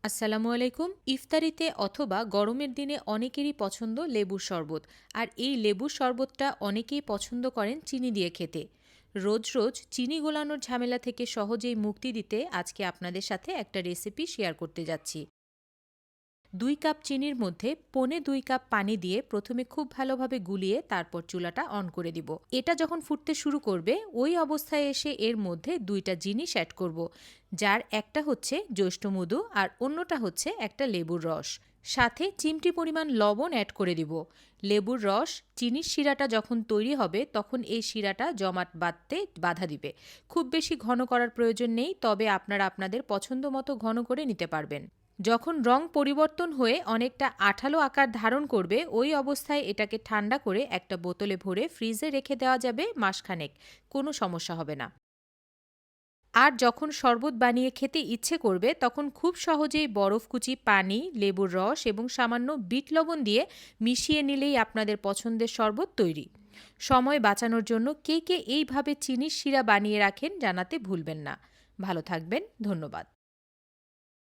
আসসালামু আলাইকুম। ইফতারিতে অথবা গরমের দিনে অনেকেরই পছন্দ লেবুর শরবত। আর এই লেবুর শরবতটা অনেকেই পছন্দ করেন চিনি দিয়ে খেতে। রোজ রোজ চিনি গোলানোর ঝামেলা থেকে সহজেই মুক্তি দিতে আজকে আপনাদের সাথে একটা রেসিপি শেয়ার করতে যাচ্ছি। ২ কাপ চিনির মধ্যে ২.৫ কাপ পানি দিয়ে প্রথমে খুব ভালোভাবে গুলিয়ে তারপর চুলাটা অন করে দিব। এটা যখন ফুটতে শুরু করবে ওই অবস্থায় এসে এর মধ্যে ২টা জিনিস অ্যাড করব, যার একটা হচ্ছে জ্যৈষ্ঠমধু আর অন্যটা হচ্ছে একটা লেবুর রস। সাথে চিমটি পরিমাণ লবণ অ্যাড করে দিব। লেবুর রস চিনির শিরাটা যখন তৈরি হবে তখন এই শিরাটা জমাট বাঁধতে বাধা দিবে। খুব বেশি ঘন করার প্রয়োজন নেই, তবে আপনারা আপনাদের পছন্দ মতো ঘন করে নিতে পারবেন। যখন রং পরিবর্তন হয়ে অনেকটা আঠালো আকার ধারণ করবে ওই অবস্থায় এটাকে ঠান্ডা করে একটা বোতলে ভরে ফ্রিজে রেখে দেওয়া যাবে মাসখানেক। কোনো সমস্যা হবে না। আর যখন শরবত বানিয়ে খেতে ইচ্ছে করবে তখন খুব সহজেই বরফকুচি, পানি, লেবুর রস এবং সামান্য বিট লবণ দিয়ে মিশিয়ে নিলেই আপনাদের পছন্দের শরবত তৈরি। সময় বাঁচানোর জন্য কে কে এইভাবে চিনির শিরা বানিয়ে রাখেন জানাতে ভুলবেন না। ভালো থাকবেন। ধন্যবাদ।